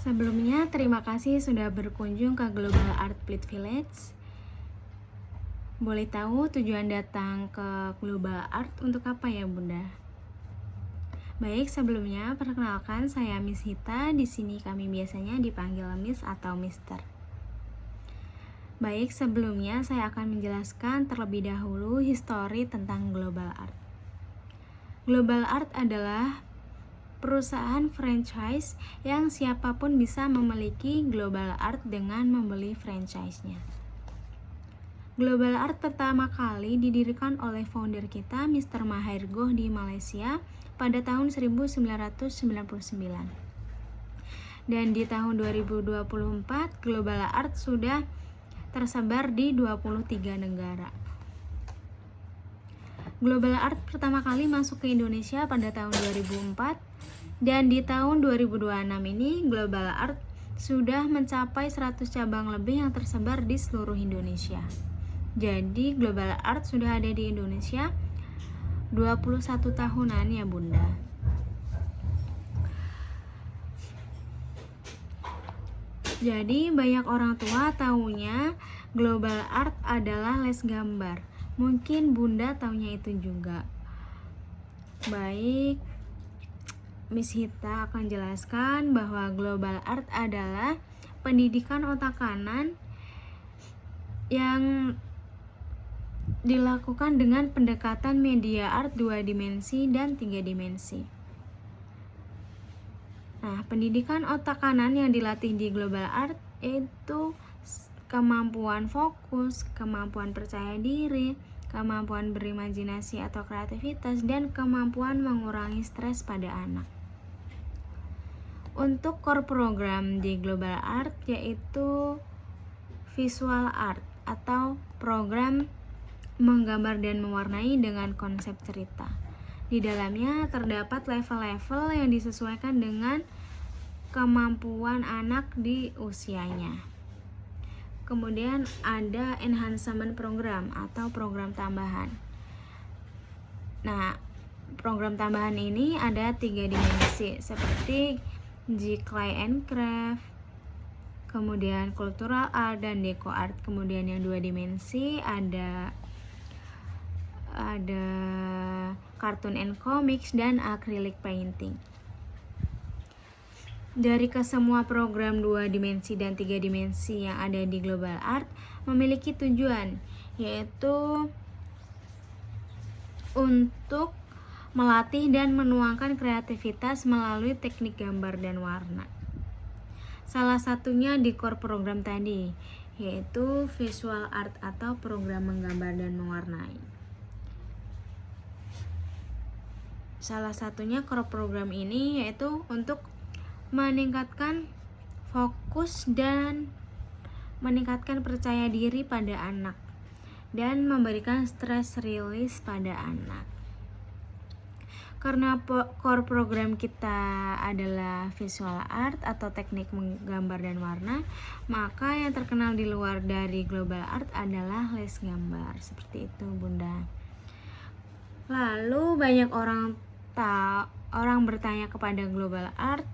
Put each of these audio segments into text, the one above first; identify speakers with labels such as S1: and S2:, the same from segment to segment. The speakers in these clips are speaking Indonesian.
S1: Sebelumnya, terima kasih sudah berkunjung ke Global Art Plit Village. Boleh tahu tujuan datang ke Global Art untuk apa ya, Bunda? Baik, sebelumnya perkenalkan saya Miss Hita. Di sini kami biasanya dipanggil Miss atau Mister. Baik, sebelumnya saya akan menjelaskan terlebih dahulu histori tentang Global Art. Global Art adalah perusahaan franchise yang siapapun bisa memiliki Global Art dengan membeli franchise-nya. Global Art pertama kali didirikan oleh founder kita, Mr. Mahair Goh di Malaysia pada tahun 1999. Dan di tahun 2024, Global Art sudah tersebar di 23 negara. Global Art pertama kali masuk ke Indonesia pada tahun 2004, dan di tahun 2026 ini Global Art sudah mencapai 100 cabang lebih yang tersebar di seluruh Indonesia. Jadi Global Art sudah ada di Indonesia 21 tahunan ya, Bunda. Jadi banyak orang tua taunya Global Art adalah les gambar. Mungkin Bunda taunya itu juga. Baik, Miss Hita akan jelaskan bahwa Global Art adalah pendidikan otak kanan yang dilakukan dengan pendekatan media art 2 dimensi dan 3 dimensi. Nah, pendidikan otak kanan yang dilatih di Global Art itu kemampuan fokus, kemampuan percaya diri, kemampuan berimajinasi atau kreativitas, dan kemampuan mengurangi stres pada anak. Untuk core program di Global Art yaitu visual art atau program menggambar dan mewarnai dengan konsep cerita. Di dalamnya terdapat level-level yang disesuaikan dengan kemampuan anak di usianya. Kemudian ada enhancement program atau program tambahan. Nah, program tambahan ini ada 3 dimensi seperti Clay and Craft, kemudian cultural art dan deco art. Kemudian yang 2 dimensi ada cartoon and comics dan acrylic painting. Dari kesemua program 2 dimensi dan 3 dimensi yang ada di Global Art memiliki tujuan, yaitu untuk melatih dan menuangkan kreativitas melalui teknik gambar dan warna. Salah satunya di core program tadi, yaitu visual art atau program menggambar dan mewarnai. Salah satunya core program ini yaitu untuk meningkatkan fokus dan meningkatkan percaya diri pada anak dan memberikan stress release pada anak. Karena core program kita adalah visual art atau teknik menggambar dan warna, maka yang terkenal di luar dari Global Art adalah les gambar. Seperti itu, Bunda. Lalu banyak orang bertanya kepada Global Art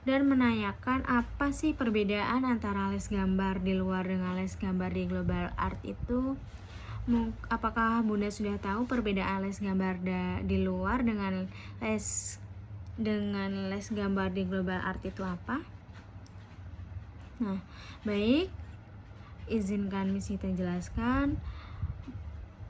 S1: dan menanyakan apa sih perbedaan antara les gambar di luar dengan les gambar di Global Art itu. Apakah Bunda sudah tahu perbedaan les gambar di luar dengan les gambar di Global Art itu apa? Nah, baik, izinkan Miss Hita jelaskan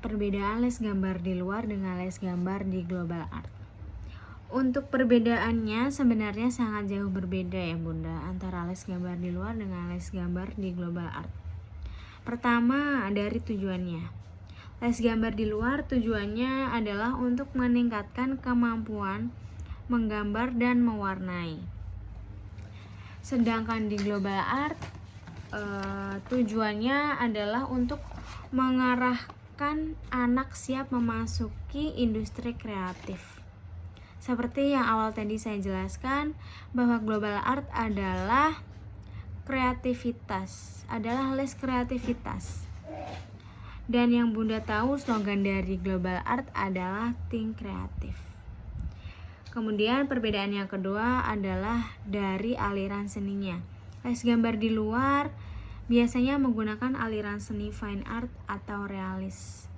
S1: perbedaan les gambar di luar dengan les gambar di Global Art. Untuk perbedaannya sebenarnya sangat jauh berbeda ya, Bunda, antara les gambar di luar dengan les gambar di Global Art. Pertama, dari tujuannya. Les gambar di luar tujuannya adalah untuk meningkatkan kemampuan menggambar dan mewarnai. Sedangkan di Global Art tujuannya adalah untuk mengarahkan anak siap memasuki industri kreatif. Seperti yang awal tadi saya jelaskan bahwa Global Art adalah les kreativitas. Dan yang Bunda tahu slogan dari Global Art adalah Think Creative. Kemudian perbedaan yang kedua adalah dari aliran seninya. Les gambar di luar biasanya menggunakan aliran seni fine art atau realis.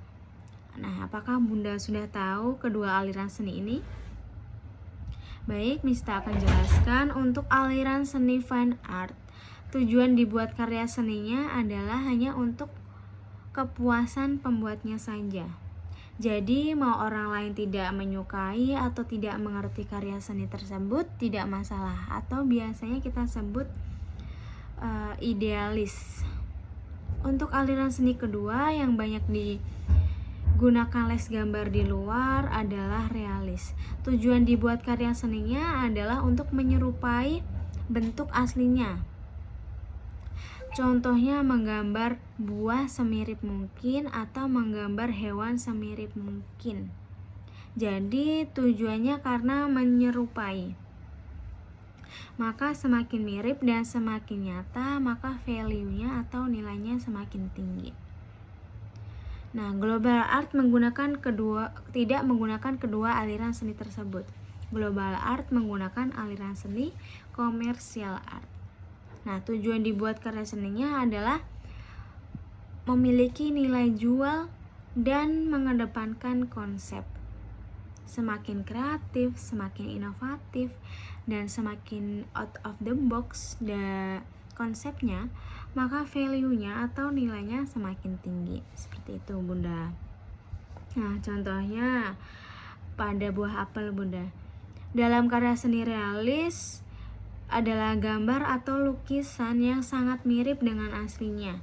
S1: Nah, apakah Bunda sudah tahu kedua aliran seni ini? Baik, Mista akan jelaskan. Untuk aliran seni fine art, tujuan dibuat karya seninya adalah hanya untuk kepuasan pembuatnya saja. Jadi, mau orang lain tidak menyukai atau tidak mengerti karya seni tersebut tidak masalah, atau biasanya kita sebut idealis. Untuk aliran seni kedua yang banyak digunakan les gambar di luar adalah realis. Tujuan dibuat karya seninya adalah untuk menyerupai bentuk aslinya. Contohnya menggambar buah semirip mungkin atau menggambar hewan semirip mungkin. Jadi tujuannya karena menyerupai. Maka semakin mirip dan semakin nyata, maka value-nya atau nilainya semakin tinggi. Nah, global art tidak menggunakan kedua aliran seni tersebut. Global art menggunakan aliran seni komersial art. Nah, tujuan dibuat karya seninya adalah memiliki nilai jual dan mengedepankan konsep. Semakin kreatif, semakin inovatif, dan semakin out of the box konsepnya, maka value-nya atau nilainya semakin tinggi. Seperti itu, Bunda. Nah, contohnya pada buah apel, Bunda. Dalam karya seni realis adalah gambar atau lukisan yang sangat mirip dengan aslinya.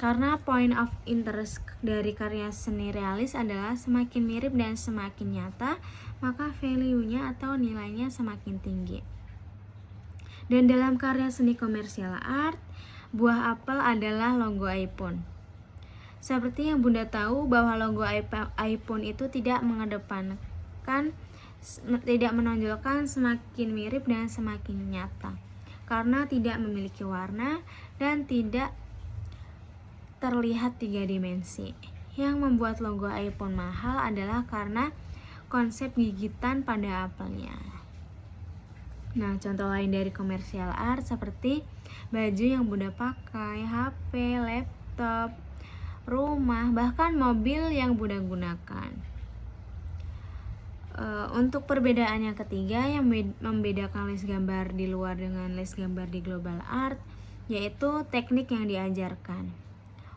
S1: Karena point of interest dari karya seni realis adalah semakin mirip dan semakin nyata, maka value-nya atau nilainya semakin tinggi. Dan dalam karya seni komersial art, buah apel adalah logo iPhone. Seperti yang Bunda tahu bahwa logo iPhone itu tidak menonjolkan semakin mirip dan semakin nyata, karena tidak memiliki warna dan tidak terlihat 3 dimensi. Yang membuat logo iPhone mahal adalah karena konsep gigitan pada apelnya. Nah, contoh lain dari komersial art seperti baju yang Bunda pakai, HP, laptop, rumah, bahkan mobil yang Bunda gunakan. Untuk perbedaan yang ketiga yang membedakan les gambar di luar dengan les gambar di global art, yaitu teknik yang diajarkan.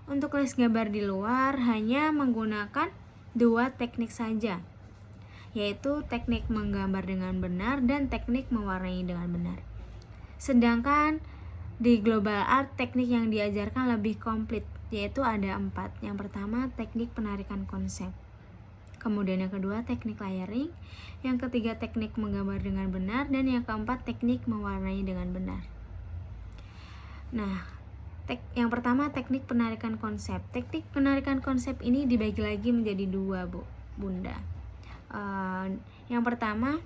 S1: Untuk les gambar di luar hanya menggunakan 2 teknik saja, yaitu teknik menggambar dengan benar dan teknik mewarnai dengan benar. Sedangkan di global art teknik yang diajarkan lebih komplit, yaitu ada 4. Yang pertama teknik penarikan konsep, kemudian yang kedua teknik layering, yang ketiga teknik menggambar dengan benar, dan yang keempat teknik mewarnai dengan benar. Nah, yang pertama teknik penarikan konsep. Teknik penarikan konsep ini dibagi lagi menjadi 2, Bunda. Yang pertama,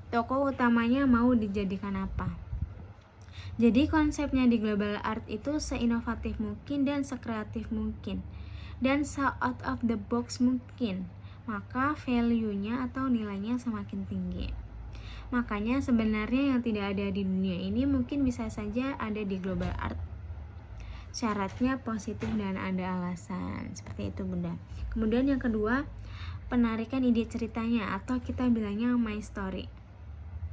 S1: tokoh utamanya mau dijadikan apa. Jadi konsepnya di global art itu seinovatif mungkin dan sekreatif mungkin dan se-out of the box mungkin, maka value-nya atau nilainya semakin tinggi. Makanya sebenarnya yang tidak ada di dunia ini mungkin bisa saja ada di global art. Syaratnya positif dan ada alasan. Seperti itu, Bunda. Kemudian yang kedua, penarikan ide ceritanya atau kita bilangnya my story.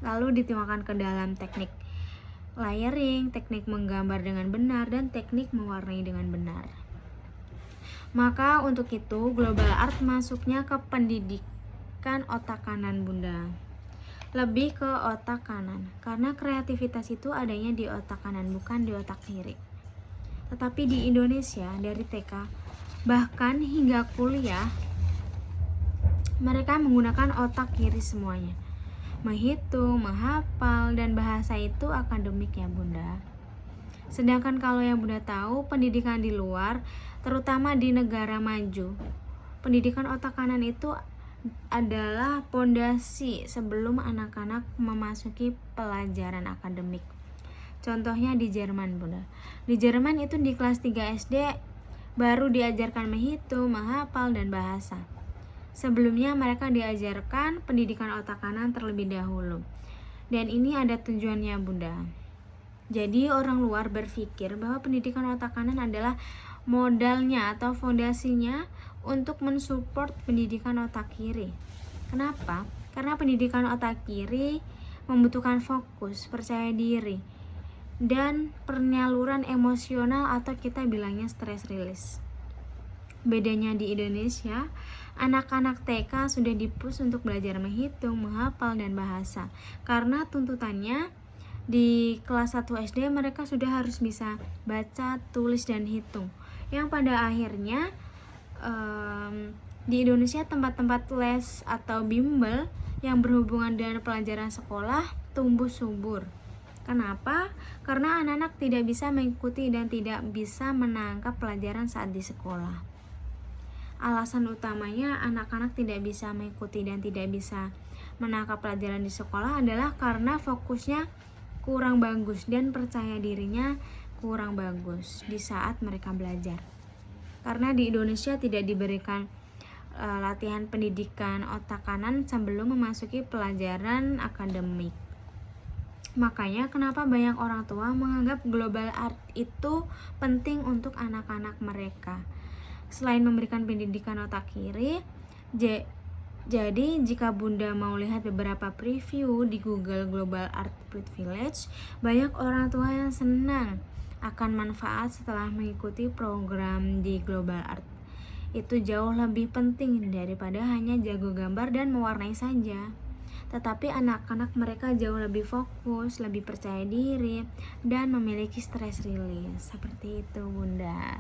S1: Lalu dituangkan ke dalam teknik layering, teknik menggambar dengan benar, dan teknik mewarnai dengan benar. Maka untuk itu global art masuknya ke pendidikan otak kanan, Bunda. Lebih ke otak kanan, karena kreativitas itu adanya di otak kanan, bukan di otak kiri. Tetapi di Indonesia dari TK bahkan hingga kuliah mereka menggunakan otak kiri semuanya. Menghitung, menghafal, dan bahasa itu akademik ya, Bunda. Sedangkan kalau yang Bunda tahu, pendidikan di luar, terutama di negara maju, pendidikan otak kanan itu adalah pondasi sebelum anak-anak memasuki pelajaran akademik. Contohnya di Jerman, Bunda. Di Jerman itu di kelas 3 SD baru diajarkan menghitung, menghafal, dan bahasa. Sebelumnya mereka diajarkan pendidikan otak kanan terlebih dahulu. Dan ini ada tujuannya, Bunda. Jadi orang luar berpikir bahwa pendidikan otak kanan adalah modalnya atau fondasinya untuk mensupport pendidikan otak kiri. Kenapa? Karena pendidikan otak kiri membutuhkan fokus, percaya diri, dan penyaluran emosional atau kita bilangnya stress release. Bedanya di Indonesia, anak-anak TK sudah di-push untuk belajar menghitung, menghafal, dan bahasa. Karena tuntutannya di kelas 1 SD mereka sudah harus bisa baca, tulis, dan hitung. Yang pada akhirnya di Indonesia tempat-tempat les atau bimbel yang berhubungan dengan pelajaran sekolah tumbuh subur. Kenapa? Karena anak-anak tidak bisa mengikuti dan tidak bisa menangkap pelajaran saat di sekolah. Alasan utamanya anak-anak tidak bisa mengikuti dan tidak bisa menangkap pelajaran di sekolah adalah karena fokusnya kurang bagus dan percaya dirinya kurang bagus di saat mereka belajar. Karena di Indonesia tidak diberikan latihan pendidikan otak kanan sebelum memasuki pelajaran akademik. Makanya kenapa banyak orang tua menganggap global art itu penting untuk anak-anak mereka. Selain memberikan pendidikan otak kiri, jadi jika Bunda mau lihat beberapa preview di Google Global Art Privilege, banyak orang tua yang senang akan manfaat setelah mengikuti program di Global Art. Itu jauh lebih penting daripada hanya jago gambar dan mewarnai saja. Tetapi anak-anak mereka jauh lebih fokus, lebih percaya diri, dan memiliki stress release. Seperti itu, Bunda.